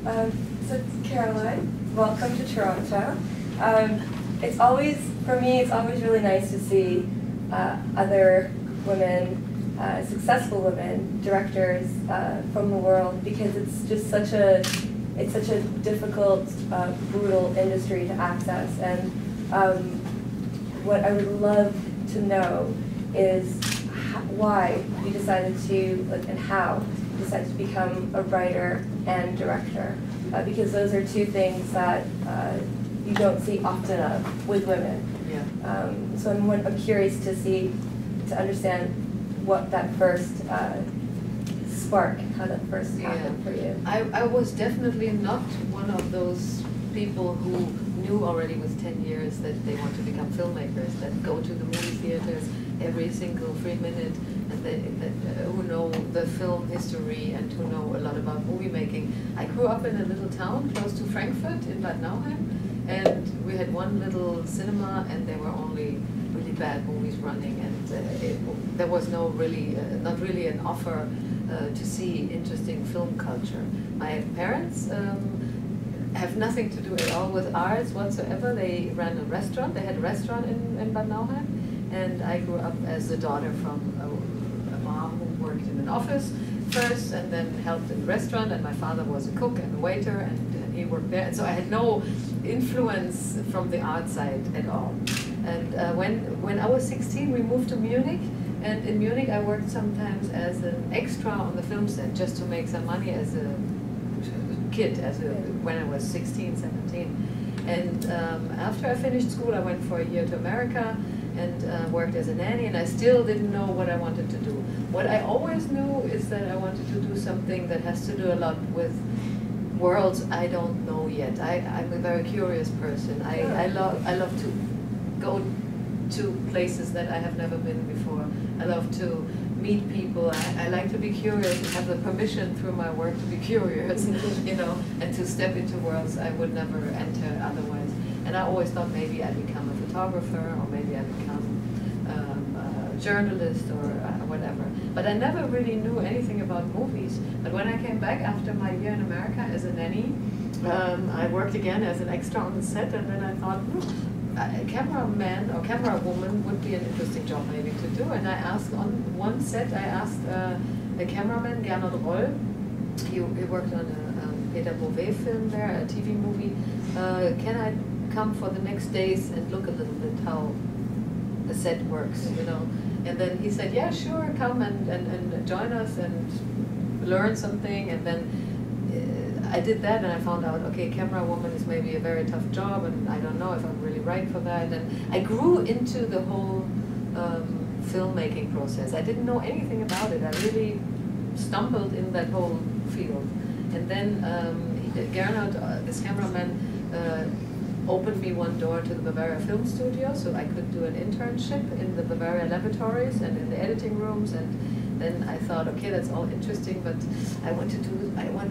So Caroline, welcome to Toronto. It's always, for me, it's always really nice to see other women, successful women, directors from the world, because it's just such a difficult, brutal industry to access. And what I would love to know is why you decided to, and how you decided to become a writer and director, because those are two things that you don't see often of with women. Yeah. So I'm curious to understand what that first spark, how that first happened for you. I was definitely not one of those people who knew already with 10 years that they want to become filmmakers, that go to the movie theaters every single free minute, and who know the film history and who know a lot about movie making. I grew up in a little town close to Frankfurt in Bad Nauheim, and we had one little cinema, and there were only really bad movies running, and there was not really an offer to see interesting film culture. My parents have nothing to do at all with arts whatsoever. They ran a restaurant. They had a restaurant in Bad Nauheim, and I grew up as the daughter from a mom who worked in an office first and then helped in the restaurant, and my father was a cook and a waiter, and he worked there. And so I had no influence from the art side at all. And when I was 16, we moved to Munich, and in Munich I worked sometimes as an extra on the film set just to make some money as a kid, when I was 16, 17. And after I finished school, I went for a year to America and worked as a nanny, and I still didn't know what I wanted to do. What I always knew is that I wanted to do something that has to do a lot with worlds I don't know yet. I'm a very curious person. I love to go to places that I have never been before. I love to meet people. I like to be curious and have the permission through my work to be curious, you know, and to step into worlds I would never enter otherwise. And I always thought maybe I'd become a photographer, or maybe I'd become a journalist or whatever. But I never really knew anything about movies. But when I came back after my year in America as a nanny, I worked again as an extra on the set, and then I thought, a cameraman or camera woman would be an interesting job maybe to do. And I asked on one set, I asked the cameraman, Gernot Roll, he worked on a Peter Beauvais film there, a TV movie, can I come for the next days and look a little bit how the set works, you know? And then he said, yeah, sure, come and join us and learn something. And then I did that, and I found out, okay, camera woman is maybe a very tough job, and I don't know if I'm really right for that. And I grew into the whole filmmaking process. I didn't know anything about it. I really stumbled in that whole field. And then Gernot, this cameraman, opened me one door to the Bavaria Film Studio, so I could do an internship in the Bavaria laboratories and in the editing rooms. And then I thought, okay, that's all interesting, but I want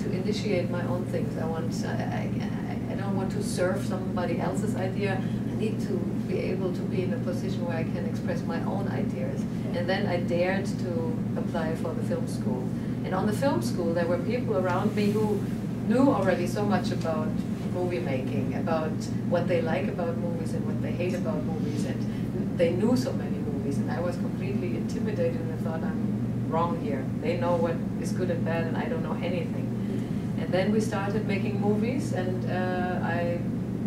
to initiate my own things. I don't want to serve somebody else's idea. I need to be able to be in a position where I can express my own ideas. And then I dared to apply for the film school. And on the film school, there were people around me who knew already so much about movie making, about what they like about movies and what they hate about movies, and they knew so many movies, and I was completely intimidated, and I thought, I'm wrong here. They know what is good and bad, and I don't know anything. And then we started making movies, and I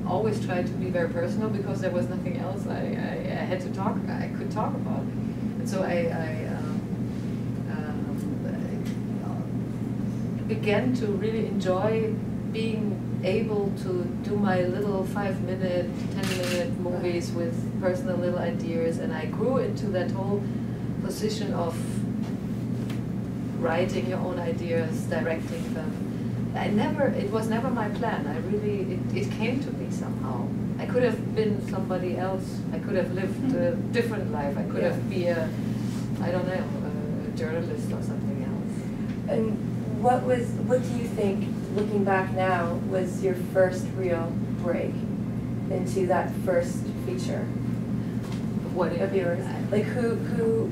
always tried to be very personal because there was nothing else I could talk about. And so I began to really enjoy being able to do my little 5-minute, 10-minute movies with personal little ideas, and I grew into that whole position of writing your own ideas, directing them. It was never my plan. It came to me somehow. I could have been somebody else. I could have lived a different life. I could have been a journalist or something else. And what do you think, looking back now, was your first real break into that first feature? What of yours? Like who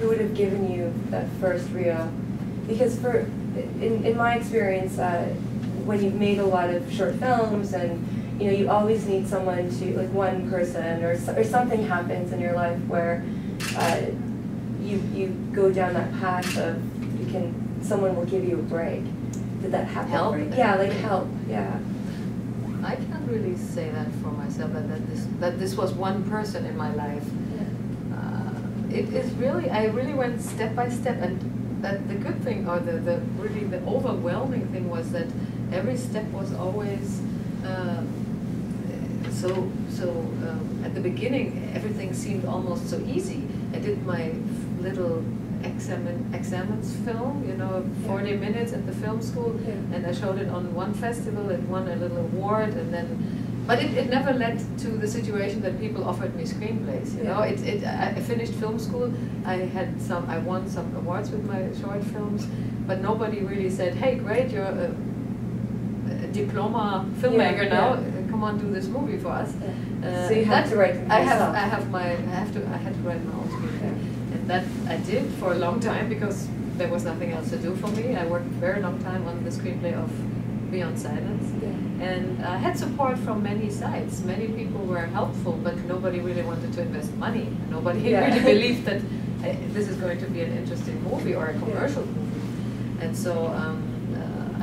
would have given you that first real? Because in my experience, when you've made a lot of short films, and you always need someone to, like one person or something happens in your life where you go down that path of someone will give you a break. Did that happen? Help? Yeah, like help. Yeah. I can't really say that for myself, that this was one person in my life. It is really, I really went step by step, and that the good thing, or the really the overwhelming thing, was that every step was always at the beginning everything seemed almost so easy. I did my little examens film, 40 minutes at the film school, and I showed it on one festival and won a little award, and then. But it never led to the situation that people offered me screenplays. I finished film school. I won some awards with my short films, but nobody really said, "Hey, great, you're a diploma filmmaker now. Come on, do this movie for us." So you have to write them yourself. I had to write my own screenplay, and that I did for a long time because there was nothing else to do for me. I worked a very long time on the screenplay of Beyond Silence. And I had support from many sides. Many people were helpful, but nobody really wanted to invest money. Nobody really believed that this is going to be an interesting movie or a commercial movie. And so,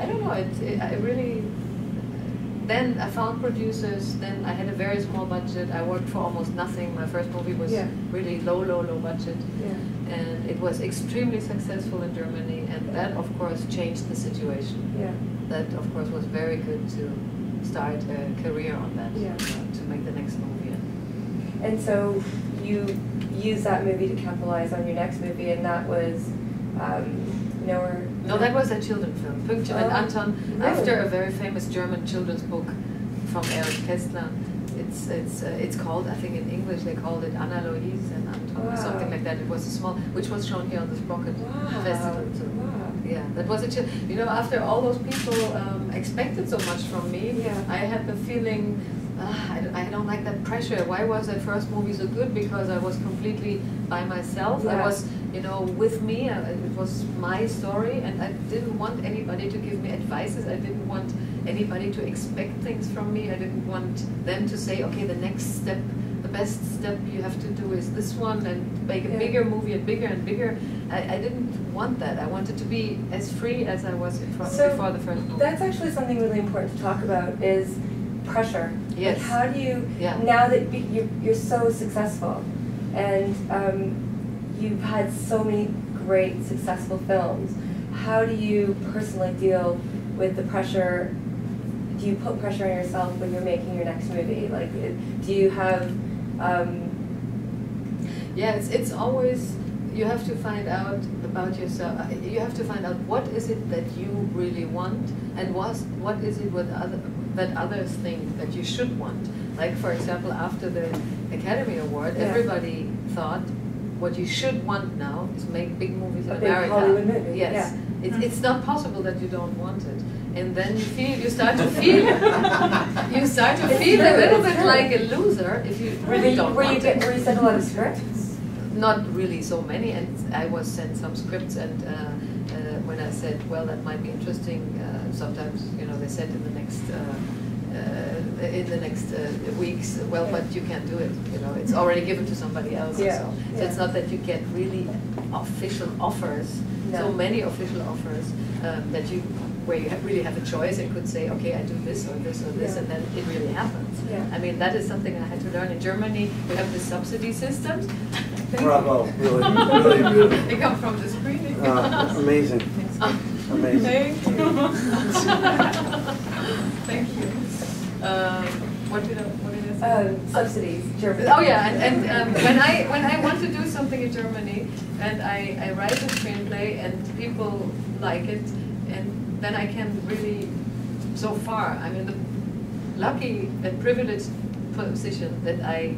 I don't know, I really, then I found producers, then I had a very small budget. I worked for almost nothing. My first movie was really low budget. And it was extremely successful in Germany, and that, of course, changed the situation. That, of course, was very good to start a career on that, to make the next movie. And so you used that movie to capitalize on your next movie, and that was No, that was a children's film. Pünktchen and Anton, after a very famous German children's book from Erich Kästner. It's called, I think in English they called it Anna Louise and Anton, or something like that. It was a small, which was shown here on the Sprocket Festival. So, yeah, that was after all those people expected so much from me, I had the feeling, I don't like that pressure. Why was that first movie so good? Because I was completely by myself. I was, with me. It was my story, and I didn't want anybody to give me advices. I didn't want anybody to expect things from me. I didn't want them to say, okay, the next step, the best step you have to do is this one, and make a bigger movie and bigger and bigger. I didn't want that. I wanted to be as free as I was before the first movie. That's actually something really important to talk about, is pressure. Yes. Like how do you, now that you're so successful, and you've had so many great successful films, how do you personally deal with the pressure? Do you put pressure on yourself when you're making your next movie? Like, do you have? It's always, you have to find out about yourself. You have to find out what is it that you really want, and what is it that others think that you should want. Like, for example, after the Academy Award, everybody thought what you should want now is make big movies in America. Hollywood movie. Yes. It's not possible that you don't want it. And then you start to feel a little bit like a loser if you really don't want it. Were you sent a lot of scripts? Not really so many, and I was sent some scripts, and when I said, well, that might be interesting, sometimes, they said in the next weeks, well, but you can't do it, it's already given to somebody else. So it's not that you get really official offers, so many official offers, where you really have a choice and could say, okay, I do this or this or this, and then it really happens. I mean, that is something I had to learn. In Germany, we have the subsidy systems. Bravo, really, really beautiful. They come from the screening. Amazing. Amazing. Thank you. Thank you. What did I say? Subsidies, Germany. Oh yeah, and when I want to do something in Germany, and I write a screenplay and people like it, and then I can really, so far, I'm in the lucky and privileged position that I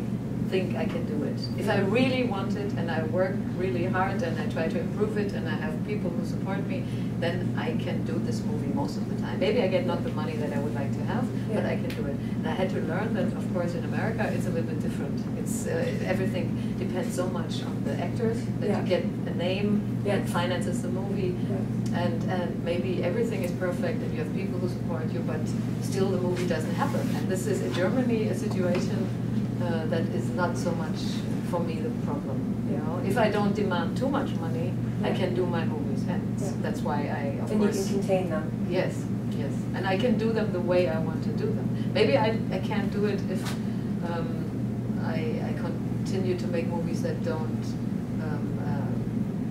think I can do it. If I really want it, and I work really hard, and I try to improve it, and I have people who support me, then I can do this movie most of the time. Maybe I get not the money that I would like to have, but I can do it. And I had to learn that, of course, in America it's a little bit different. It's everything depends so much on the actors that you get a name that finances the movie, and maybe everything is perfect and you have people who support you, but still the movie doesn't happen. And this is in Germany a situation that is not so much for me the problem. You know, if I don't demand too much money, I can do my movies, and that's why I, of course, you can contain them. Yes, yes, and I can do them the way I want to do them. Maybe I can't do it if I continue to make movies that don't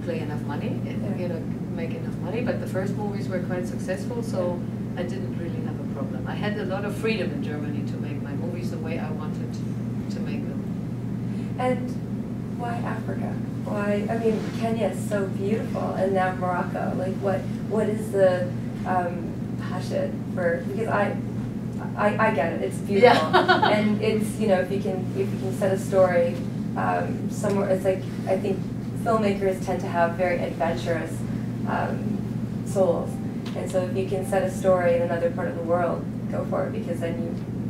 play enough money, you know, make enough money. But the first movies were quite successful, so I didn't really have a problem. I had a lot of freedom in Germany to make my movies the way I wanted to make them. And why Africa? Why? I mean, Kenya is so beautiful, and now Morocco. Like, what is the passion for? Because I get it. It's beautiful, and it's, you know, if you can set a story somewhere. It's like, I think filmmakers tend to have very adventurous souls, and so if you can set a story in another part of the world, go for it, because then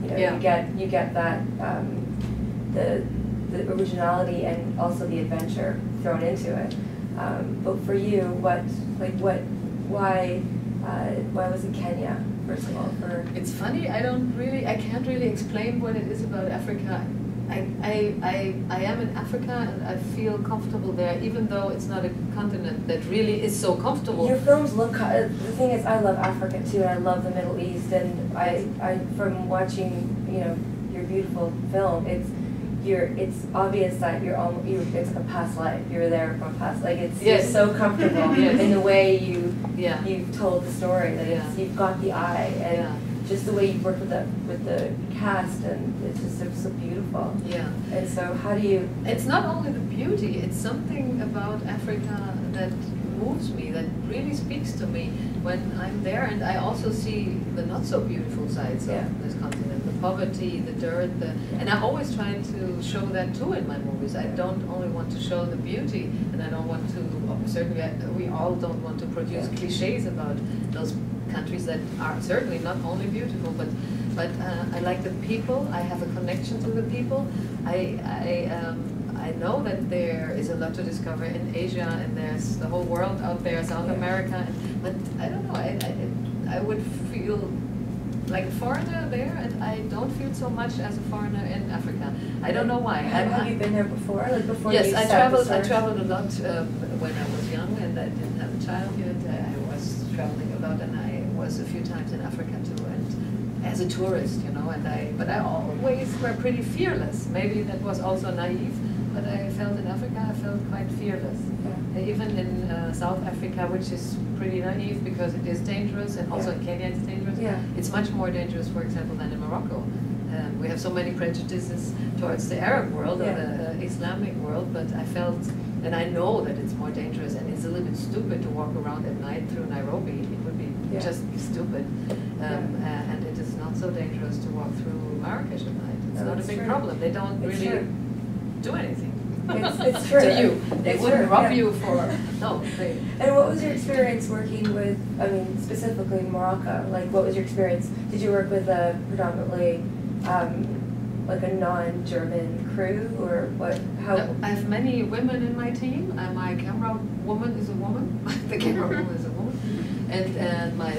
you get that the originality and also the adventure thrown into it. But for you, why was it Kenya, first of all? It's funny, I can't really explain what it is about Africa. I am in Africa and I feel comfortable there, even though it's not a continent that really is so comfortable. Your films look, the thing is, I love Africa too, and I love the Middle East, and I from watching, you know, your beautiful film, it's obvious that it's a past life. You're there from past, like you're so comfortable in the way you've told the story, that you've got the eye, and just the way you work with the cast, and it's just so beautiful. Yeah. And so how do you? It's not only the beauty; it's something about Africa that moves me, that really speaks to me when I'm there, and I also see the not so beautiful sides of this continent, the poverty, the dirt, and I always try to show that too in my movies. I don't only want to show the beauty, and I don't want to, certainly we all don't want to produce cliches about those countries that are certainly not only beautiful, but I like the people. I have a connection to the people. I know that there is a lot to discover in Asia, and there's the whole world out there, South America, but I don't know, I would feel like a foreigner there, and I don't feel so much as a foreigner in Africa. I don't know why. Have you been there before? Like before? Yes, I traveled a lot when I was young, and I didn't have a child yet. I was traveling a lot, and I was a few times in Africa too, and as a tourist, you know, but I always were pretty fearless. Maybe that was also naive, but I felt in Africa, I felt quite fearless. Even in South Africa, which is pretty naive because it is dangerous, and also in Kenya it's dangerous. It's much more dangerous, for example, than in Morocco. We have so many prejudices towards the Arab world or the Islamic world, but I felt, and I know that it's more dangerous, and it's a little bit stupid to walk around at night through Nairobi. It would be just stupid. And it is not so dangerous to walk through Marrakech at night. It's not a big problem. They don't really do anything. It's true. To you. They wouldn't rob you for, no. And what was your experience working with, I mean, specifically in Morocco? Like, what was your experience? Did you work with a predominantly, like a non-German crew, or what? How? No, I have many women in my team. My camera woman is a woman. The camera woman is a woman. And my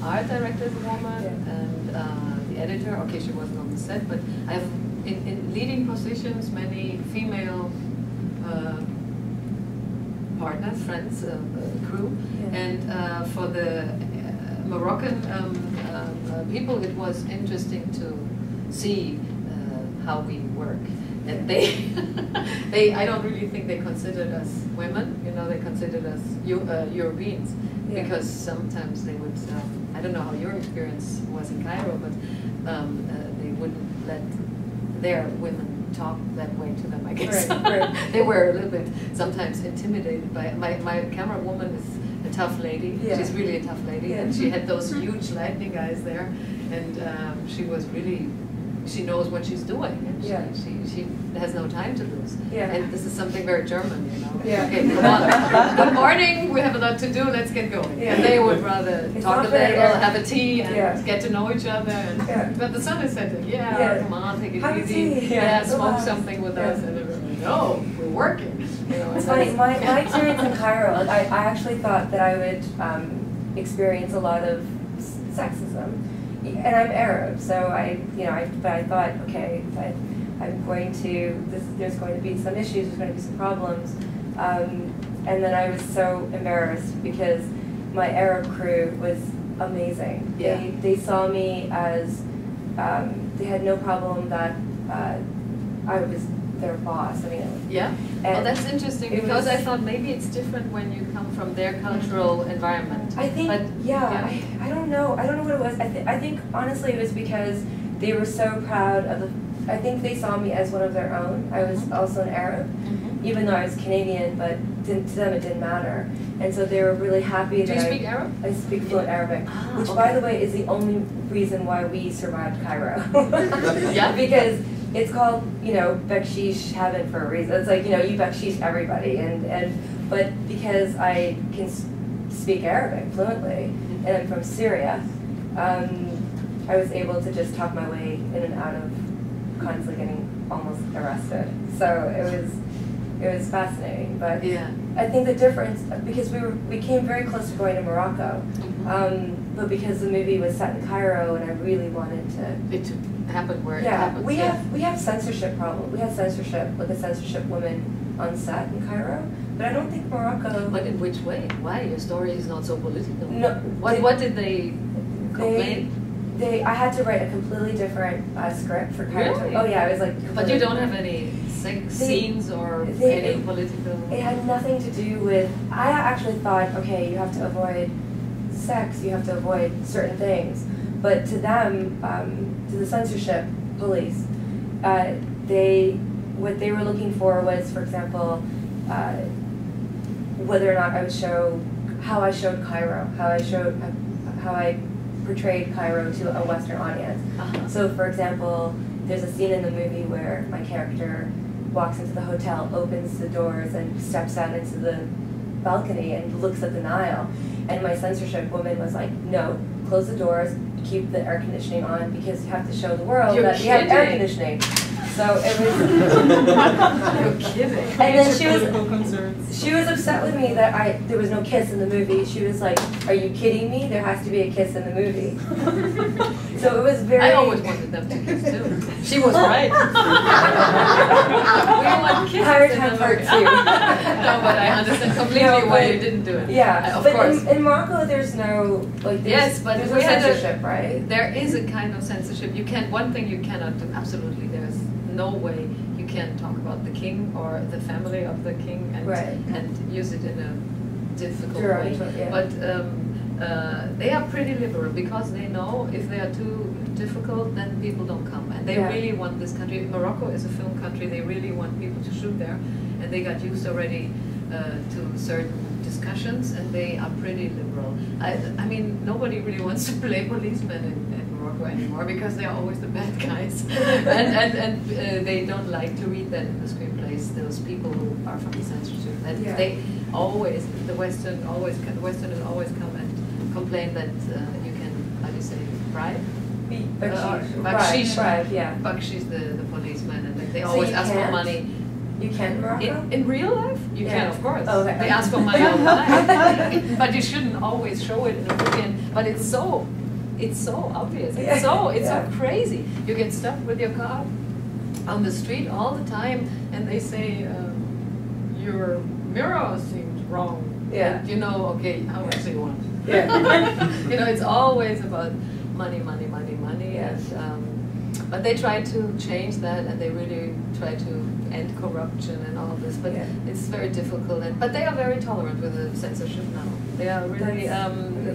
art director is a woman. And the editor, okay, she wasn't on the set, but I have in leading positions many female partners, friends, crew. And for the Moroccan people, it was interesting to see how we work. And they I don't really think they considered us women, you know, they considered us Europeans, because sometimes they would, I don't know how your experience was in Cairo, but they wouldn't let their women talk that way to them, I guess. Right. They were a little bit sometimes intimidated by my camera woman is a tough lady. She's really a tough lady, and she had those huge lightning eyes there, and she was really she knows what she's doing, and she has no time to lose. And this is something very German, you know. Okay, come on. Good morning, we have a lot to do, let's get going. And they would rather talk a little, have a tea, and get to know each other. And, but the sun is setting. Come on, take it easy. Smoke something with us. And everyone, no, we're working. You know, it's funny, my experience in Cairo, I actually thought that I would experience a lot of sexism. And I'm Arab, so I thought, okay, I'm going to, there's going to be some issues, there's going to be some problems. And then I was so embarrassed because my Arab crew was amazing. They saw me as, they had no problem that I was their boss. I mean, well, that's interesting because I thought maybe it's different when you come from their cultural environment. I think, I don't know. I don't know what it was. I think honestly it was because they were so proud of the. I think they saw me as one of their own. I was also an Arab, even though I was Canadian, but to them it didn't matter. And so they were really happy that Do you speak Arab? I speak fluent Arabic, which by the way is the only reason why we survived Cairo. Because it's called, you know, bakshish heaven for a reason. It's like, you know, you bakshish everybody, but because I can speak Arabic fluently, and I'm from Syria, I was able to just talk my way in and out of constantly getting almost arrested. So it was fascinating. But I think the difference, because we came very close to going to Morocco, but because the movie was set in Cairo, and I really wanted to. Happen where it happens. We have censorship problem. We have censorship, like a censorship woman on set in Cairo, but I don't think Morocco. But in which way? Why your story is not so political? No. What did they complain? I had to write a completely different script for Cairo Time. Really? Oh yeah, it was like. But you don't have any sex scenes or any political. It had nothing to do with. I actually thought, okay, you have to avoid sex, you have to avoid certain things. But to them, to the censorship police, what they were looking for was, for example, whether or not I would show how I showed Cairo, how I portrayed Cairo to a Western audience. So, for example, there's a scene in the movie where my character walks into the hotel, opens the doors, and steps out into the balcony and looks at the Nile. And my censorship woman was like, no, close the doors, keep the air conditioning on, because you have to show the world that you have air conditioning. So it was. You're kidding. And then she was upset with me that there was no kiss in the movie. She was like, "Are you kidding me? There has to be a kiss in the movie." So it was very. I always wanted them to kiss too. She was right. We want kisses. Cairo Time Part 2. No, but I understand completely why you didn't do it. Yeah, of but course. In Morocco, there's no like. Yes, but there's no censorship, right? There is a kind of censorship. You can. One thing you cannot do. Absolutely, there's no way you can talk about the king or the family of the king and use it in a difficult way. Yeah. But they are pretty liberal because they know if they are too difficult, then people don't come. And they really want this country. Morocco is a film country. They really want people to shoot there. And they got used already to certain discussions, and they are pretty liberal. I mean, nobody really wants to play policemen in Morocco anymore because they are always the bad guys. and they don't like to read that in the screenplays, those people who are from the censorship. And they always, the Westerners always come and complain that you can, how do you say, bribe? Bakshish, Bakshish, the policeman, and they always ask for money. You can in Morocco? In real life? You can, of course. Oh, okay. They ask for money all the time. But you shouldn't always show it in a movie. But it's so obvious. It's so crazy. You get stopped with your car on the street all the time, and they say, your mirror seems wrong. Yeah. And you know, okay, how much do you want? Yeah. You know, it's always about money, money, money, money. Yes. And, but they try to change that, and they really try to end corruption and all this. But it's very difficult. But they are very tolerant with the censorship now. They are really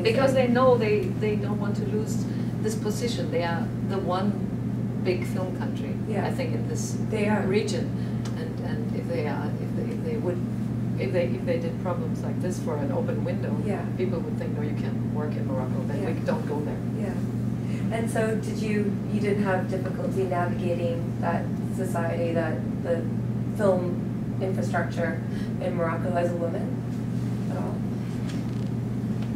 because they know they don't want to lose this position. They are the one big film country, I think, in this region. And if they did problems like this for an open window, people would think, no, you can't work in Morocco. Then we don't go there. Yeah. And so you didn't have difficulty navigating that society, the film infrastructure in Morocco as a woman at all?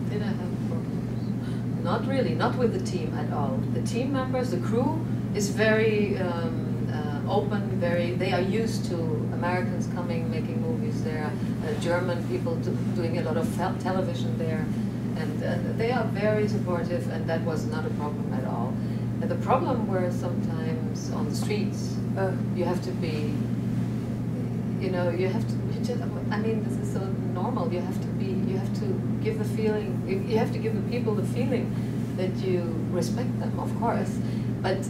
Did I have problems? Not really, not with the team at all. The team members, the crew is very open, they are used to Americans coming, making movies there, German people doing a lot of television there, and they are very supportive, and that was not a problem at all. And the problem were sometimes on the streets. You have to be, you have to, I mean, this is so normal. You have to give the feeling, you have to give the people the feeling that you respect them, of course. But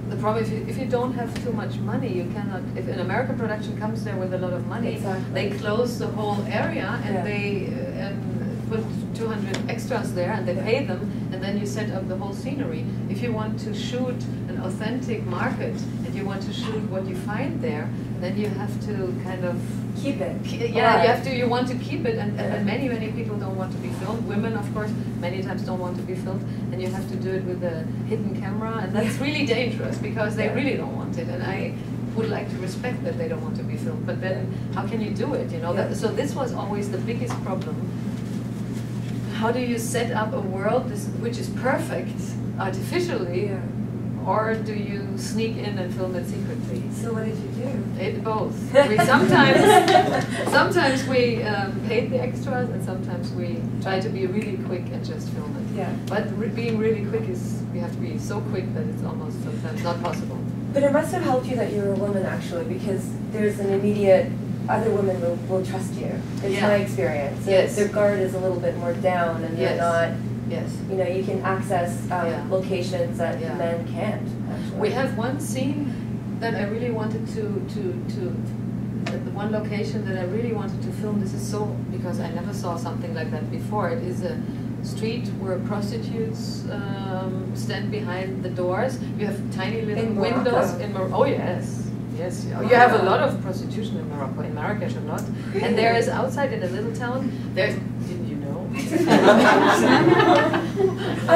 the problem, if you don't have too much money, you cannot. If an American production comes there with a lot of money, exactly. They close the whole area and they put 200 extras there and they pay them, and then you set up the whole scenery. If you want to shoot an authentic market and you want to shoot what you find there, then you have to kind of keep it. Yeah, you want to keep it, and many people don't want to be filmed. Women, of course, many times don't want to be filmed, and you have to do it with a hidden camera, and that's really dangerous because they really don't want it. And I would like to respect that they don't want to be filmed, but then how can you do it? So this was always the biggest problem. How do you set up a world which is perfect artificially? Or do you sneak in and film it secretly? So what did you do? Both. Sometimes we paid the extras, and sometimes we try to be really quick and just film it. Yeah. But being really quick you have to be so quick that it's almost sometimes not possible. But it must have helped you that you're a woman, actually, because there's an immediate, other women will trust you. It's my experience. Yes. Their guard is a little bit more down, and they're not. Yes. You can access locations that men can't, actually. We have one scene that I really wanted the one location that I really wanted to film. This is so, because I never saw something like that before. It is a street where prostitutes stand behind the doors. You have tiny little windows in Morocco. Oh yes. Yes, wow. You have a lot of prostitution in Morocco, in Marrakech a lot. Really? And there is outside in a little town, there's, didn't you know? I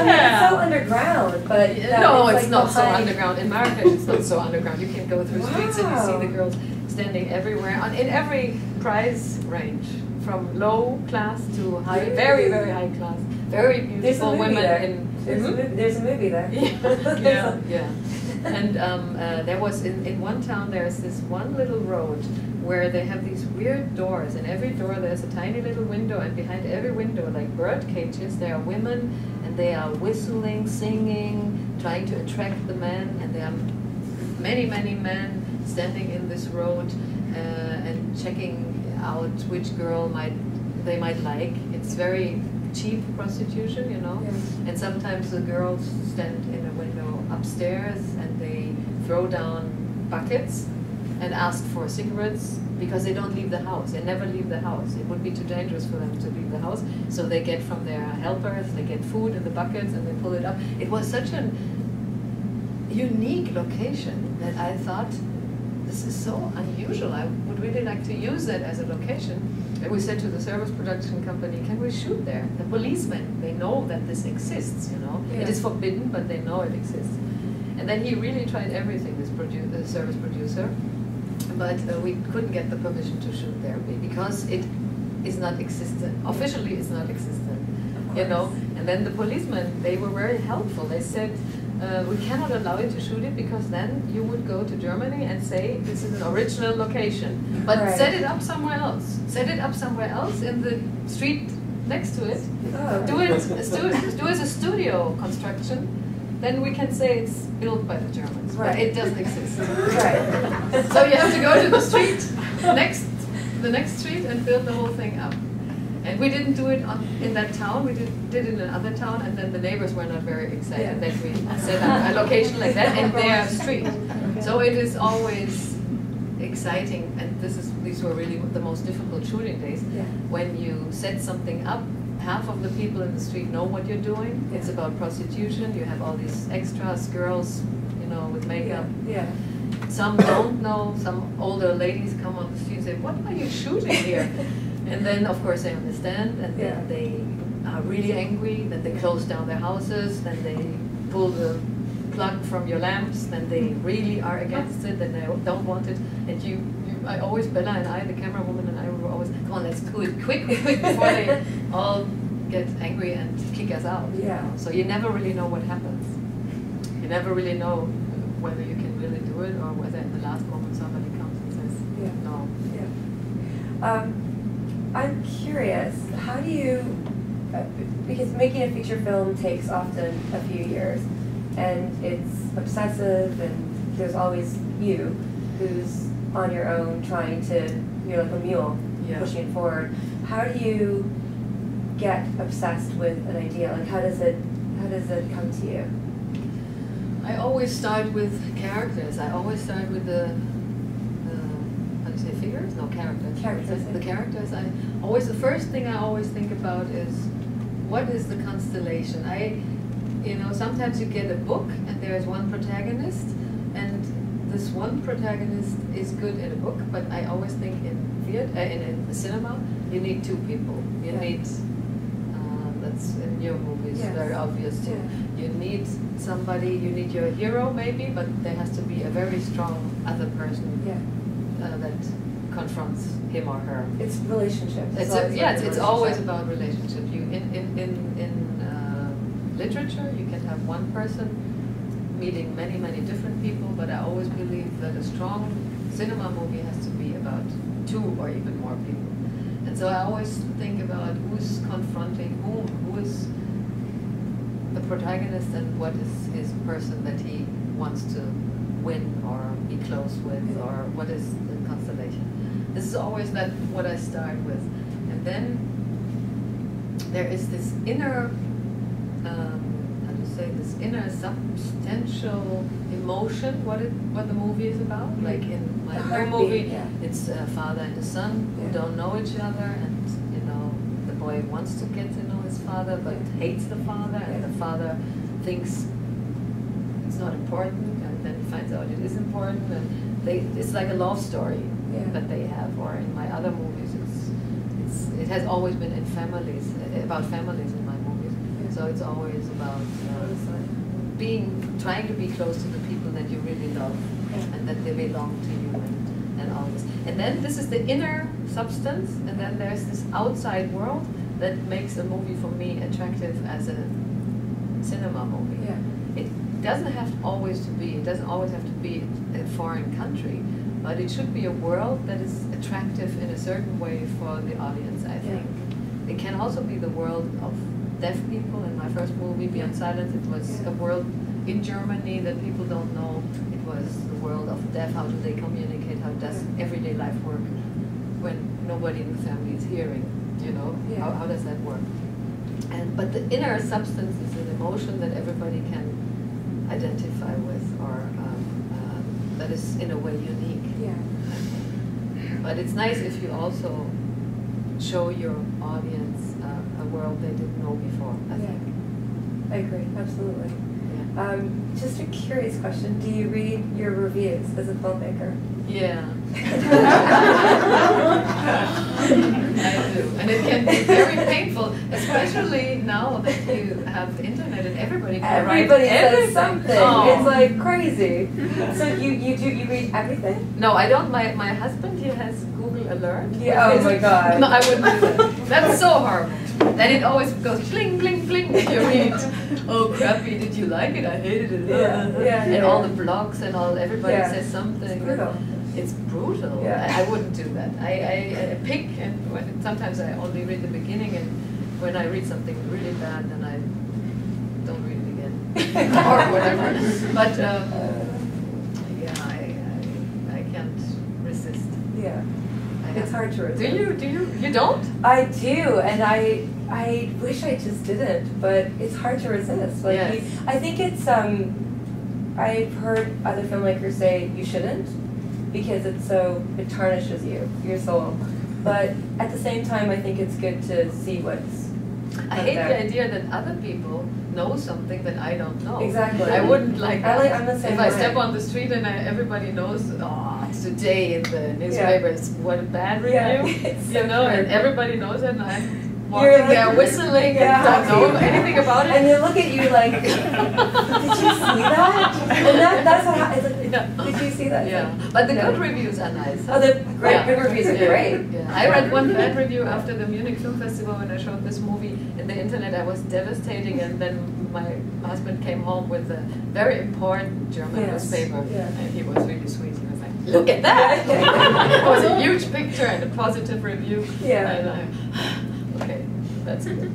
mean, it's so underground, but no, it's not so underground. In Marrakech, it's not so underground. You can go through streets and you see the girls standing everywhere, in every price range, from low class to high, very, very high class, very beautiful women. There's a movie there. Yeah. And there was, in one town, there's this one little road where they have these weird doors. In every door there's a tiny little window, and behind every window, like bird cages, there are women, and they are whistling, singing, trying to attract the men, and there are many, many men standing in this road and checking out which girl they might like. It's very cheap prostitution, Yes. And sometimes the girls stand in a window upstairs and they throw down buckets and ask for cigarettes because they don't leave the house. They never leave the house. It would be too dangerous for them to leave the house. So they get from their helpers, they get food in the buckets and they pull it up. It was such a unique location that I thought, this is so unusual. I would really like to use that as a location. And we said to the service production company, can we shoot there? The policemen, they know that this exists, Yeah. It is forbidden, but they know it exists. And then he really tried everything, the service producer, but we couldn't get the permission to shoot there because it is not existent. Officially, it's not existent, And then the policemen, they were very helpful. They said, we cannot allow you to shoot it because then you would go to Germany and say this is an original location. But set it up somewhere else. Set it up somewhere else in the street next to it. Oh. Do it as a studio construction. Then we can say it's built by the Germans, but it doesn't exist. Right. So you have to go to the street the next street and build the whole thing up. And we didn't do it in that town, we did it in another town, and then the neighbors were not very excited that we set up a location like that in their street. So it is always exciting, and these were really the most difficult shooting days. Yeah. When you set something up, half of the people in the street know what you're doing. It's about prostitution, you have all these extras, girls, with makeup. Yeah. Some don't know, some older ladies come on the street and say, what are you shooting here? And then, of course, they understand, and then they are really angry, then they close down their houses, then they pull the unplug from your lamps, then they really are against it, and they don't want it. And I always, Bella and I, the camera woman and I, were always, come on, let's do it quick, before they all get angry and kick us out. Yeah. So you never really know what happens. You never really know whether you can really do it, or whether in the last moment somebody comes and says, no. Yeah. I'm curious, how do you, because making a feature film takes often a few years, and it's obsessive, and there's always you who's on your own trying to, you're like a mule pushing it forward. How do you get obsessed with an idea? Like, how does it come to you? I always start with characters. I always start with the how do you say, figures? No, characters. Characters. The characters. The first thing I always think about is, what is the constellation? Sometimes you get a book and there's one protagonist, and this one protagonist is good in a book, but I always think in theater, in cinema, you need two people. You need, that's in your movies, very obvious too. Yeah. You need somebody, you need your hero maybe, but there has to be a very strong other person that confronts him or her. It's relationships. It's always about relationship. In literature, you can have one person meeting many, many different people, but I always believe that a strong cinema movie has to be about two or even more people. And so I always think about who's confronting whom, who is the protagonist, and what is his person that he wants to win or be close with, or what is the constellation. This is always what I start with. And then there is this inner this inner substantial emotion, what the movie is about. Like in my new movie, it's a father and a son who don't know each other, and the boy wants to get to know his father, but hates the father, and the father thinks it's not important, and then he finds out it is important, and it's like a love story that they have. Or in my other movies, it has always been about families in my movies. So it's always about trying to be close to the people that you really love, and that they belong to you, and all this. And then this is the inner substance, and then there's this outside world that makes a movie for me attractive as a cinema movie. Yeah. It doesn't have always to be. It doesn't always have to be a foreign country, but it should be a world that is attractive in a certain way for the audience. I think it can also be the world of deaf people. In my first movie, Beyond Silence, it was a world in Germany that people don't know. It was the world of deaf. How do they communicate? How does everyday life work when nobody in the family is hearing? How does that work? But the inner substance is an emotion that everybody can identify with, or that is in a way unique. Yeah. But it's nice if you also show your audience a world they didn't know before, I think. I agree, absolutely. Yeah. Just a curious question, do you read your reviews as a filmmaker? Yeah. I do. And it can be very painful, especially now that you have the internet and everybody can write everything. Says something. Oh. It's like crazy. So you read everything? No, I don't. My husband, he has Google Alert. Yeah, oh my God. No, I wouldn't do that. That's so horrible. Then it always goes bling, bling, bling. You read, oh crappy, did you like it? I hated it. And all the blogs and everybody says something. It's brutal. It's brutal. Yeah. I wouldn't do that. I pick, and sometimes I only read the beginning, and when I read something really bad, then I don't read it again or whatever. But I can't resist. Yeah, it's hard to resist. Do you? You don't? I do, and I wish I just didn't, but it's hard to resist. Like I think it's I've heard other filmmakers say you shouldn't, because it tarnishes your soul. But at the same time, I think it's good to see what's I hate the idea that other people know something that I don't know. Exactly. I wouldn't like that. I'm the same if way. I step on the street and everybody knows, today in the newspapers, what a bad review, and everybody knows it, and I walking like, there whistling and don't know anything about it. And they look at you like, did you see that? And that's what happens. Like, did you see that? Yeah, but the good reviews are nice. Oh, the good reviews are great. Yeah. I read one bad review after the Munich Film Festival when I showed this movie in the internet. I was devastating, and then my husband came home with a very important German newspaper, and he was really sweet. He was like, "Look at that!" It was a huge picture and a positive review. Yeah. And okay, that's good.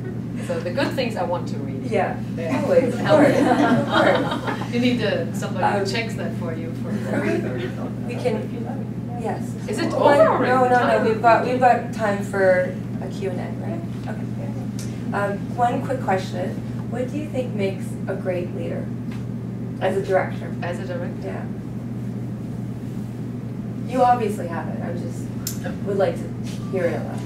So the good things I want to read. Yeah, always. Of course. You need somebody who checks that for you. We can. Yes. Is it over already? No. We've got time for a Q&A, right? Okay. One quick question: what do you think makes a great leader as a director? As a director? Yeah. You obviously have it. I just would like to hear it aloud.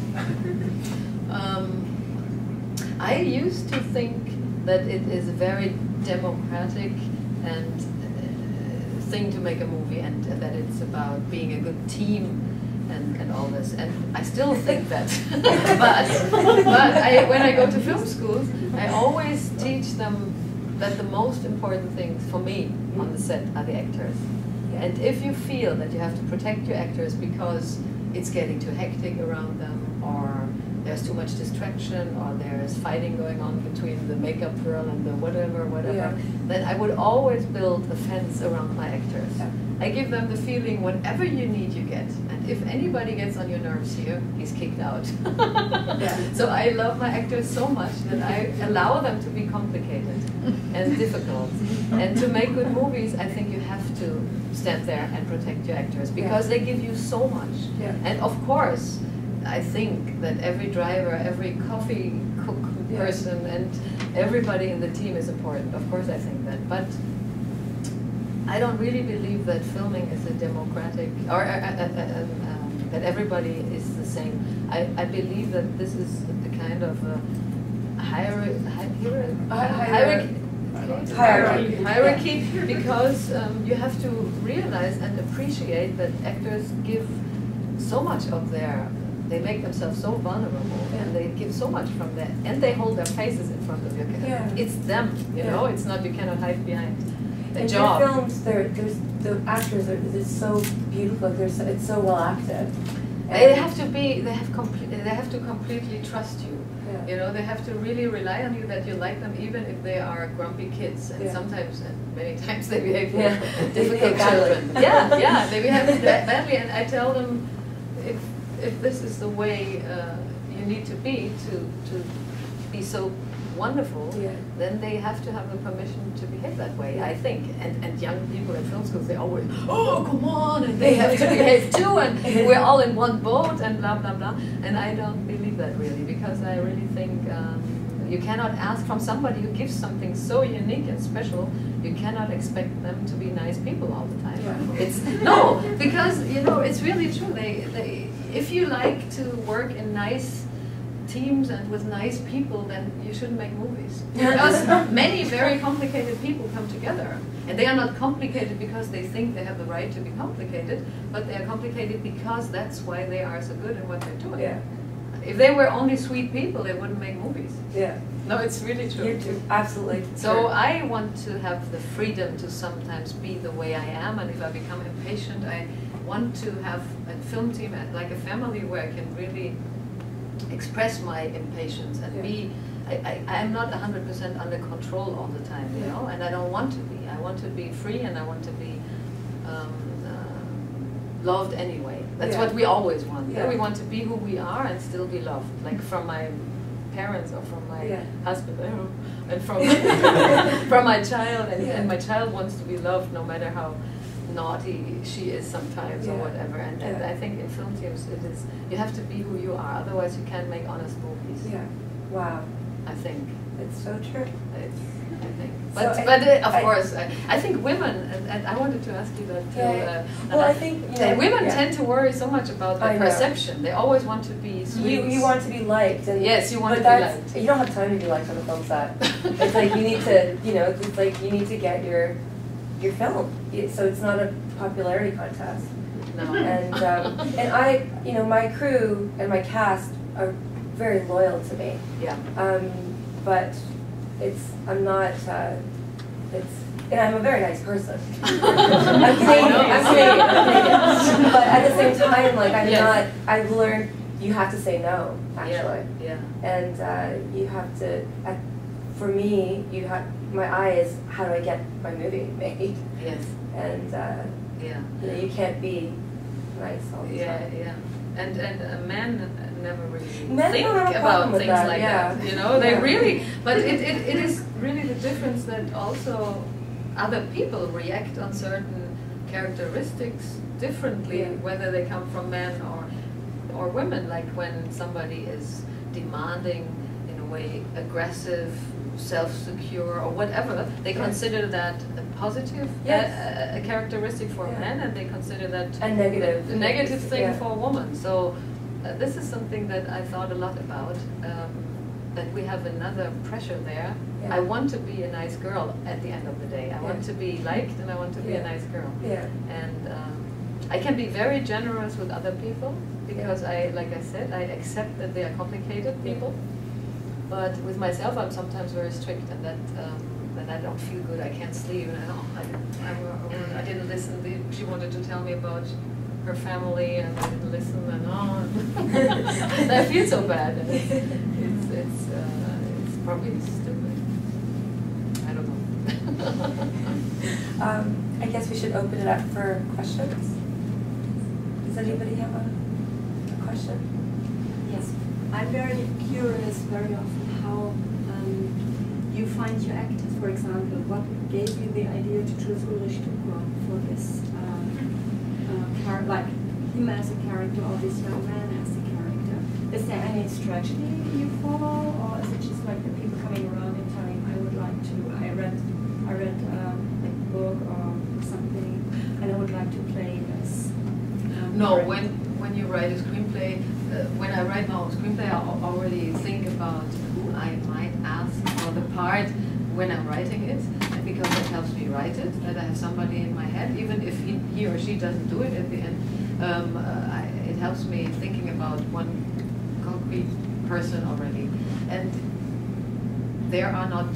I used to think that it is a very democratic and thing to make a movie, and that it's about being a good team and all this. And I still think that. but when I go to film schools, I always teach them that the most important things for me on the set are the actors. And if you feel that you have to protect your actors because it's getting too hectic around them, or there's too much distraction, or there's fighting going on between the makeup girl and the whatever, then I would always build a fence around my actors. Yeah. I give them the feeling whatever you need you get. And if anybody gets on your nerves here, he's kicked out. So I love my actors so much that I allow them to be complicated and difficult. And to make good movies, I think you have to stand there and protect your actors because they give you so much. Yeah. And of course, I think that every driver, every coffee cook person, and everybody in the team is important. Of course I think that. But I don't really believe that filming is a democratic, or that everybody is the same. I believe that this is the kind of hierarchy, because you have to realize and appreciate that actors give so much of they make themselves so vulnerable, and they give so much from that, and they hold their faces in front of you. It's them, you know. It's not, you cannot hide behind the job. In your films, the actors are so beautiful. It's so well acted. They have to completely trust you. You know, they have to really rely on you, that you like them, even if they are grumpy kids, and sometimes, and many times, they behave like difficult children. They behave badly, and I tell them, if this is the way you need to be so wonderful, then they have to have the permission to behave that way, I think. And young people in film schools, they always, oh, come on, and they have to behave too, and we're all in one boat, and blah, blah, blah. And I don't believe that really, because I really think you cannot ask from somebody who gives something so unique and special, you cannot expect them to be nice people all the time. No, because, you know, it's really true. If you like to work in nice teams and with nice people, then you shouldn't make movies. Because many very complicated people come together. And they are not complicated because they think they have the right to be complicated, but they are complicated because that's why they are so good at what they're doing. If they were only sweet people, they wouldn't make movies. No, it's really true. You're true. Absolutely. So I want to have the freedom to sometimes be the way I am, and if I become impatient, I want to have a film team like a family where I can really express my impatience and be. I'm not 100% under control all the time, you know, and I don't want to be. I want to be free, and I want to be loved anyway. That's what we always want. We want to be who we are and still be loved, like from my parents or from my husband, and from from my child, and my child wants to be loved no matter how naughty she is sometimes or whatever. And I think in film teams you have to be who you are, otherwise you can't make honest movies. Wow. I think it's so true. I think. But of course, I think women, and I wanted to ask you that too. Well, I think women tend to worry so much about their perception. They always want to be sweet. You want to be liked. And yes, you want to be liked. You don't have time to be liked on the film set. It's like you need to, it's like you need to get your film. So it's not a popularity contest. No. And I, my crew and my cast are very loyal to me. Yeah. But I'm not, and I'm a very nice person. I'm Canadian. But at the same time, like, I've learned you have to say no, actually. Yeah. And you have to, for me, my eye is, how do I get my movie made? Yes. And you can't be nice all the time. Yeah. And men never really think about things like that. You know, they really. But it is really the difference that also other people react on certain characteristics differently, whether they come from men or women. Like when somebody is demanding, in a way, aggressive, self-secure, or whatever, they consider that a positive a characteristic for men, and they consider that a negative thing for a woman. So this is something that I thought a lot about, that we have another pressure there. I want to be a nice girl at the end of the day. I want to be liked, and I want to be a nice girl. And I can be very generous with other people, because like I said, I accept that they are complicated people. But with myself, I'm sometimes very strict, and that I don't feel good. I can't sleep, and I didn't listen. She wanted to tell me about her family, and I didn't listen, and I feel so bad. And it's probably stupid. I don't know. I guess we should open it up for questions. Does anybody have a question? Yes. I'm very curious very often how you find your actors. For example, what gave you the idea to choose Ulrich Tucker for this like him as a character or this young man as a character? Is there any strategy you follow, or is it just like the people coming around and telling, I would like to, I read like a book or something, and I would like to play this? No, when you write a screenplay, when I write my own screenplay, I already think about who I might ask for the part when I'm writing it, and because that helps me write it, that I have somebody in my head, even if he or she doesn't do it at the end. It helps me thinking about one concrete person already. And there are not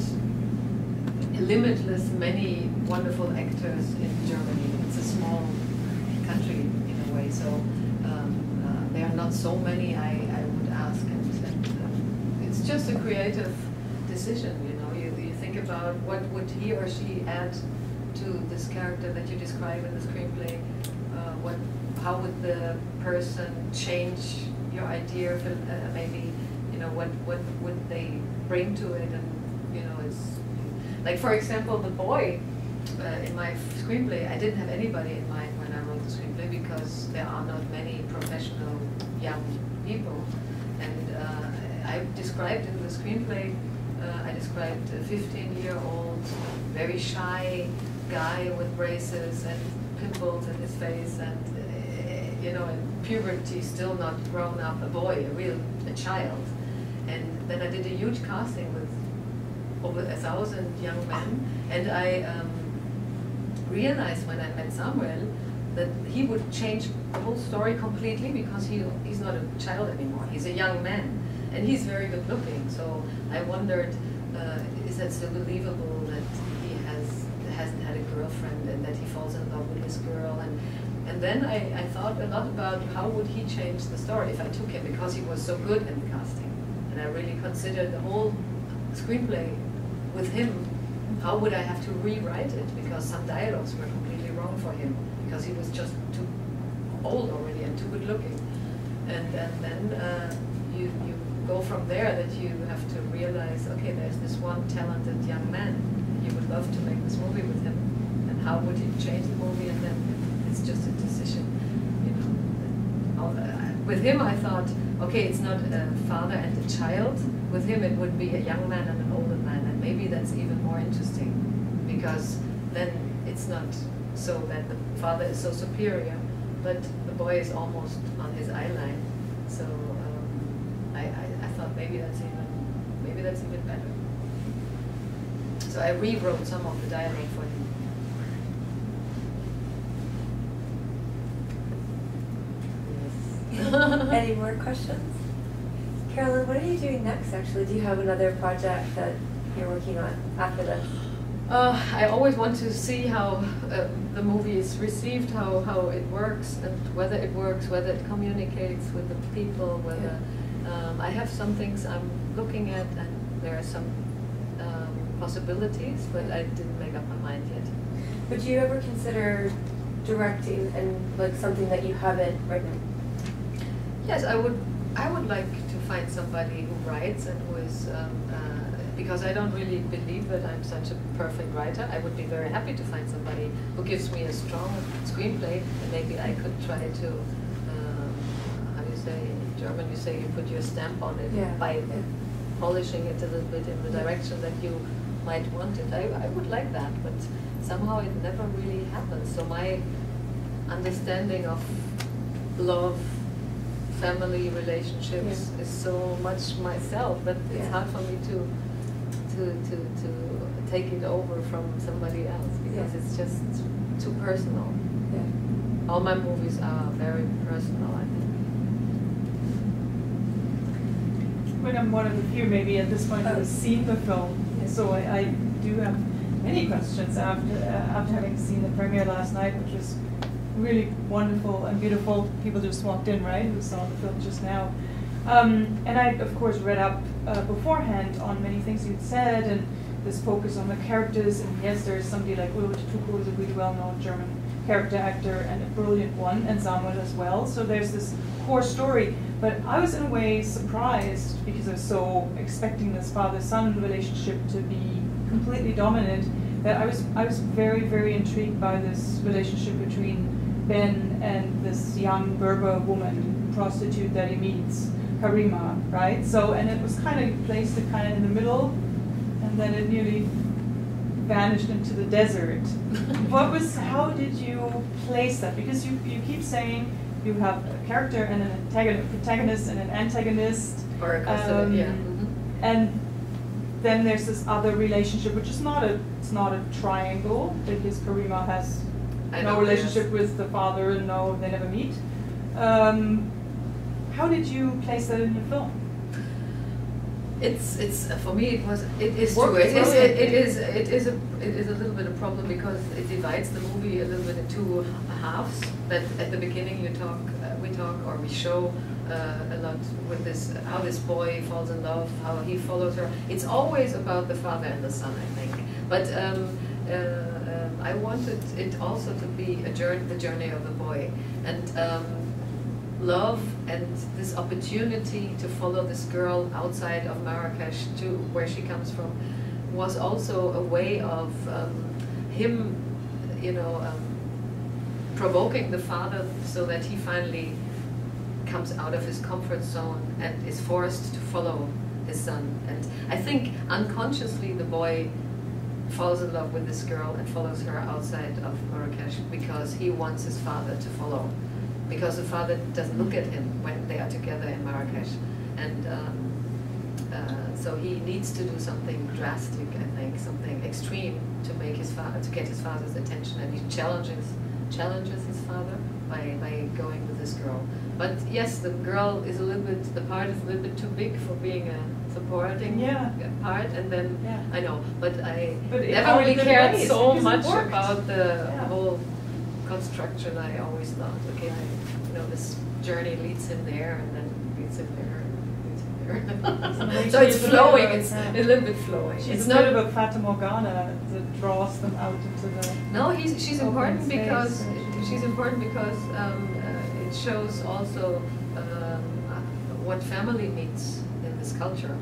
limitless many wonderful actors in Germany. It's a small country in a way, so there are not so many I would ask, and it's just a creative decision, you know. You think about what would he or she add to this character that you describe in the screenplay. How would the person change your idea? Maybe, you know, what would they bring to it? And you know, it's like, for example, the boy in my screenplay. I didn't have anybody in mind when I wrote the screenplay, because there are not many professional young people. And I described in the screenplay, I described a 15-year-old, very shy guy with braces and pimples in his face, and you know, in puberty, still not grown up, a boy, a child. And then I did a huge casting with over 1,000 young men, and I realized when I met Samuel that he would change the whole story completely, because he's not a child anymore, he's a young man, and he's very good looking. So I wondered, is that still believable that he hasn't had a girlfriend, and that he falls in love with this girl? And then I thought a lot about how would he change the story if I took him, because he was so good in the casting. And I really considered the whole screenplay with him. How would I have to rewrite it, because some dialogues were completely wrong for him, because he was just too old already and too good looking. And then you go from there, that you have to realize, okay, there's this one talented young man, and you would love to make this movie with him, and how would he change the movie? And then it's just a decision, you know. With him I thought, okay, it's not a father and a child. With him it would be a young man and an older man, and maybe that's even more interesting, because then it's not so that the father is so superior, but the boy is almost on his eye line. So I thought maybe that's even better. So I rewrote some of the dialogue for him. Any more questions? Carolyn, what are you doing next, actually? Do you have another project that you're working on after this? I always want to see how the movie is received, how it works, and whether it works, whether it communicates with the people, whether I have some things I'm looking at, and there are some possibilities, but I didn't make up my mind yet. Would you ever consider directing and like something that you haven't written? Yes, I would like to find somebody who writes and who is, because I don't really believe that I'm such a perfect writer. I would be very happy to find somebody who gives me a strong screenplay, and maybe I could try to, how do you say, in German you say you put your stamp on it by polishing it a little bit in the direction that you might want it. I would like that, but somehow it never really happens. So my understanding of love, family relationships is so much myself that it's hard for me to take it over from somebody else, because it's just too personal. All my movies are very personal, I think. When I'm one of the few maybe at this point who has seen the film, so I do have many questions after having seen the premiere last night, which was really wonderful and beautiful. People just walked in, right, who saw the film just now. And I, of course, read up beforehand on many things you'd said, and this focus on the characters. And yes, there's somebody like Ulrich Tuco, who's a really well-known German character actor and a brilliant one, and Samuel as well. So there's this core story. But I was in a way surprised, because I was so expecting this father-son relationship to be completely dominant, that I was very, very intrigued by this relationship between Ben and this young Berber woman, prostitute that he meets, Karima, right? So, and it was kind of placed it kind of in the middle, and then it nearly vanished into the desert. How did you place that? Because you keep saying you have a character and an protagonist and an antagonist. Or a custody, And then there's this other relationship, which is not a triangle, because Karima has no relationship with the father, and no, they never meet. How did you place that in your film? It's for me it is true. It is a little bit of problem, because it divides the movie a little bit in two halves. That at the beginning we show a lot with this, how this boy falls in love, how he follows her. It's always about the father and the son, I think. But I wanted it also to be the journey of the boy, and love, and this opportunity to follow this girl outside of Marrakech to where she comes from was also a way of him, provoking the father so that he finally comes out of his comfort zone and is forced to follow his son. And I think unconsciously the boy falls in love with this girl and follows her outside of Marrakech because he wants his father to follow, because the father doesn't look at him when they are together in Marrakech. And so he needs to do something drastic, I think, something extreme to make his father, to get his father's attention, and he challenges his father by going with this girl. But yes, the girl is the part is a little bit too big for being a supporting part, and then I know, but I never really cared so much about the whole construction. I always thought, okay, this journey leads him there, and then leads him there, and leads him there. So it's flowing. It's a little bit flowing. It's not a bit of a Fata Morgana that draws them out into the. No, she's important because it shows also what family means in this culture,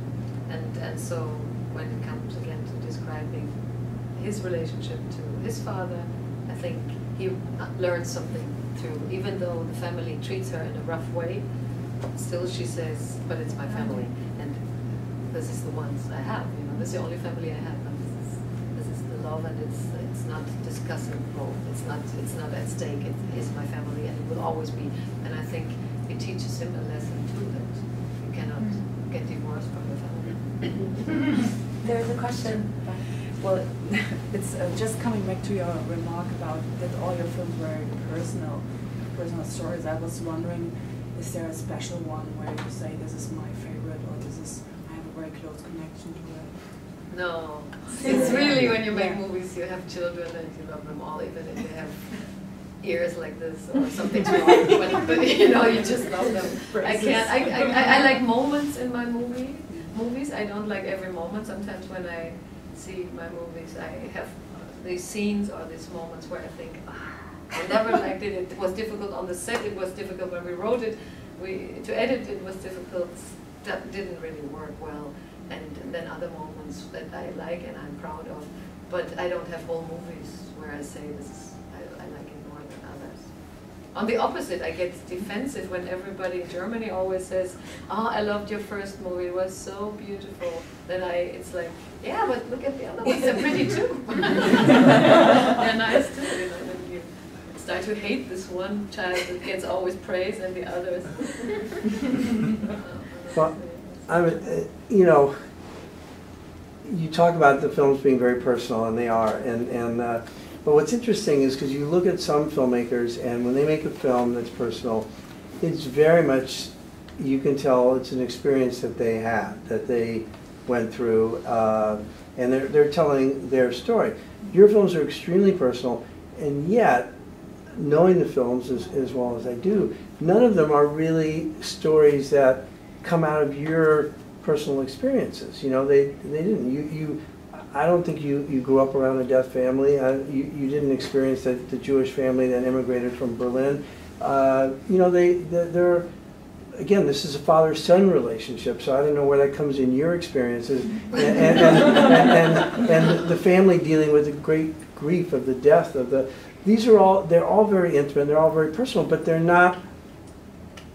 and so when it comes again to describing his relationship to his father, I think he learns something through, even though the family treats her in a rough way, still she says, but it's my family, and this is the ones I have, this is the only family I have, and this is the love, and it's not discussable, it's not at stake, it is my family, and it will always be. And I think it teaches him a lesson too, that you cannot get divorced from your family. There's a question. Well, it's just coming back to your remark about that all your films were personal stories. I was wondering is there a special one where you say this is my favorite or this is I have a very close connection to it? No, it's really when you make movies, you have children and you love them all, even if they have ears like this or something's wrong. But you know, you just love them. I can't. I like moments in my movies. I don't like every moment. Sometimes when I see my movies, I have these scenes or these moments where I think, I never liked it. It was difficult on the set. It was difficult when we wrote it. To edit it was difficult. That didn't really work well. And then other moments that I like and I'm proud of. But I don't have whole movies where I say I like it more than others. On the opposite, I get defensive when everybody in Germany always says, "Oh, I loved your first movie. It was so beautiful." Then it's like, yeah, but look at the other ones. They're pretty too. They're nice too. You know, when you start to hate this one child that gets always praise and the others. Well, I mean, you know, you talk about the films being very personal, and they are. But what's interesting is because you look at some filmmakers, and when they make a film that's personal, it's very much, you can tell it's an experience that they had, that they went through, and they're telling their story. Your films are extremely personal, and yet, knowing the films as well as I do, none of them are really stories that come out of your personal experiences. You know, they didn't. I don't think you grew up around a deaf family. You didn't experience the Jewish family that immigrated from Berlin. You know, they're again, this is a father-son relationship, so I don't know where that comes in your experiences. And the family dealing with the great grief of the death of the. They're all very intimate. They're all very personal, but they're not.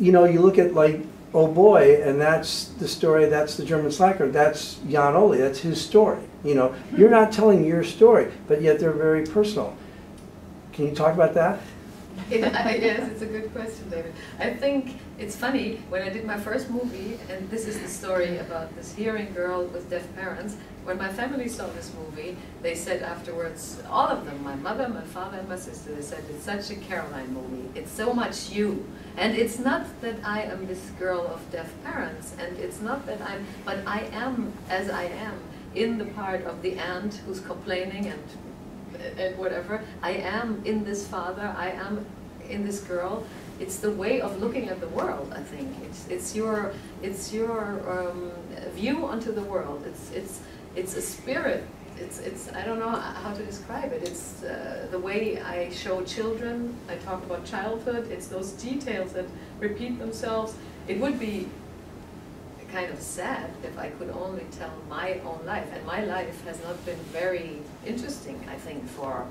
You know, you look at like. Oh boy, and that's the story, that's the German slacker, that's Jan Ole, that's his story. You know, you're not telling your story, but yet they're very personal. Can you talk about that? Yes, it's a good question, David. I think it's funny, when I did my first movie, and this is the story about this hearing girl with deaf parents, when my family saw this movie, they said afterwards, all of them, my mother, my father, and my sister, they said, it's such a Caroline movie. It's so much you. And it's not that I am this girl of deaf parents, and it's not that but I am as I am, in the part of the aunt who's complaining and whatever. I am in this father, I am in this girl. It's the way of looking at the world, I think. It's your view onto the world. It's a spirit. It's I don't know how to describe it. It's the way I show children. I talk about childhood. It's those details that repeat themselves. It would be kind of sad if I could only tell my own life, and my life has not been very interesting, I think, for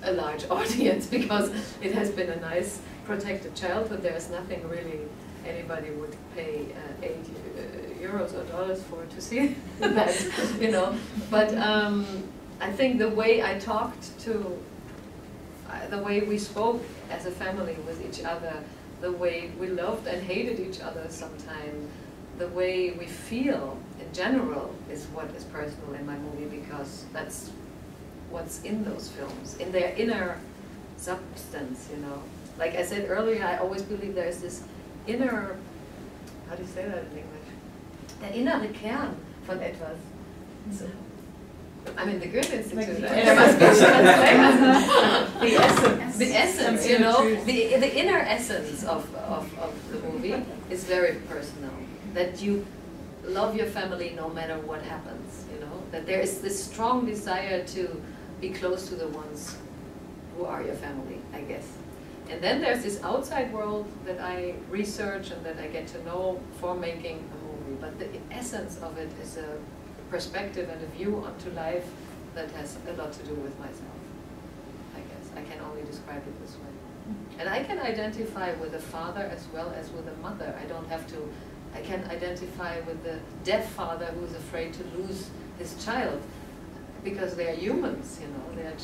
a large audience, because it has been a nice protected childhood. There's nothing really anybody would pay €8 or dollars for to see that, you know. But I think the way I talked to, the way we spoke as a family with each other, the way we loved and hated each other sometimes, the way we feel in general is what is personal in my movie, because that's what's in those films, in their inner substance, you know. Like I said earlier, I always believe there's this inner, how do you say that in English? Der innere Kern von etwas. So, I mean, the Goethe-Institut, there must be the essence. The essence, you know, the inner essence of the movie is very personal. That you love your family no matter what happens, you know. That there is this strong desire to be close to the ones who are your family, I guess. And then there's this outside world that I research and that I get to know for making a movie. But the essence of it is a perspective and a view onto life that has a lot to do with myself, I guess. I can only describe it this way. And I can identify with a father as well as with a mother. I can identify with the deaf father who is afraid to lose his child, because they are humans, you know, they're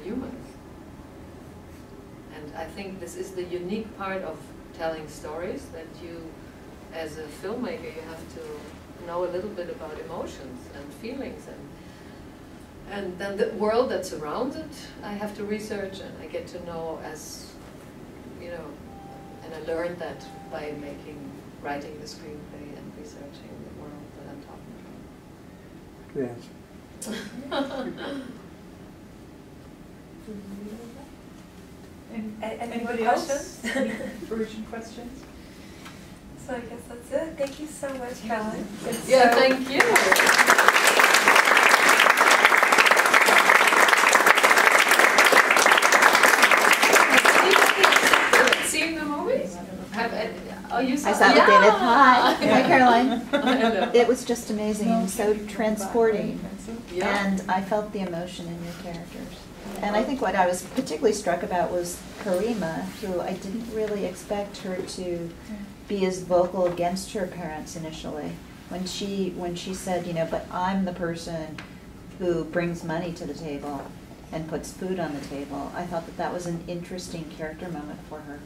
humans. And I think this is the unique part of telling stories, that you, as a filmmaker, you have to know a little bit about emotions and feelings, and then the world that surrounds it, I have to research, and I get to know as, you know, And I learned that by writing the screenplay and researching the world that I'm talking about. Good answer. Anybody else? Urgent questions? So I guess that's it. Thank you so much, Caroline. Yeah, thank you. Seen the movies? You saw I saw it with David. Hi. Yeah. Hi, Caroline. Hello. It was just amazing and so transporting. Yeah. And I felt the emotion in your characters. And I think what I was particularly struck about was Karima, who I didn't really expect her to be as vocal against her parents initially. When she said, you know, but I'm the person who brings money to the table and puts food on the table, I thought that that was an interesting character moment for her.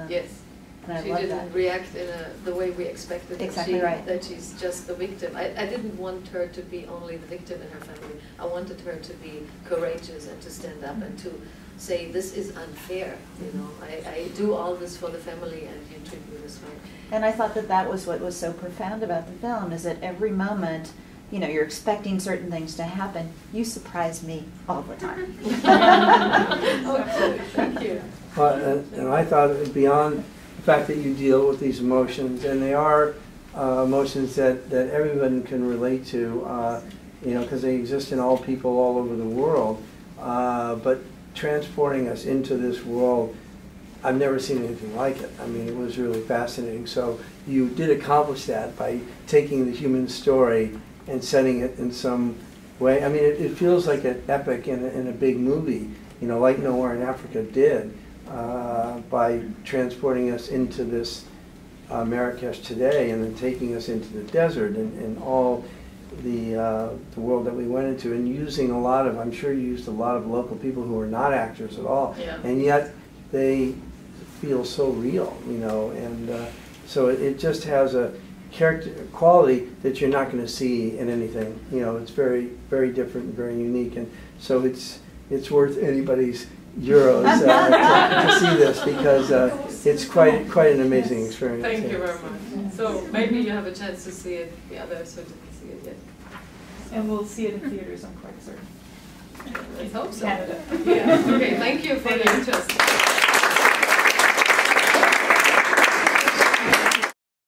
Yes. And I she love didn't that. react in the way we expected. Exactly right. That she's just the victim. I didn't want her to be only the victim in her family. I wanted her to be courageous and to stand up and to say, this is unfair. You know, I do all this for the family and you treat me this way. And I thought that that was what was so profound about the film, is that every moment, you know, you're expecting certain things to happen. You surprise me all the time. Okay, thank you. Well, and I thought beyond the fact that you deal with these emotions, and they are emotions that everyone can relate to, you know, because they exist in all people all over the world, but transporting us into this world, I've never seen anything like it. I mean, it was really fascinating. So you did accomplish that by taking the human story and setting it in some way. I mean, it feels like an epic in a big movie, you know, like Nowhere in Africa did, by transporting us into this Marrakech today, and then taking us into the desert and all the world that we went into, and using a lot of, I'm sure you used a lot of local people who are not actors at all, Yeah. and yet they feel so real, you know, and so it just has a character quality that you're not going to see in anything. You know, it's very, very different and very unique, and so it's worth anybody's euros to see this, because it's quite an amazing experience. Thank you yeah. very much. So maybe you have a chance to see it. The others who didn't see it yet. And we'll see it in theaters, I'm quite certain. Let's hope so. Canada. Yeah. Okay. Thank you for your interest.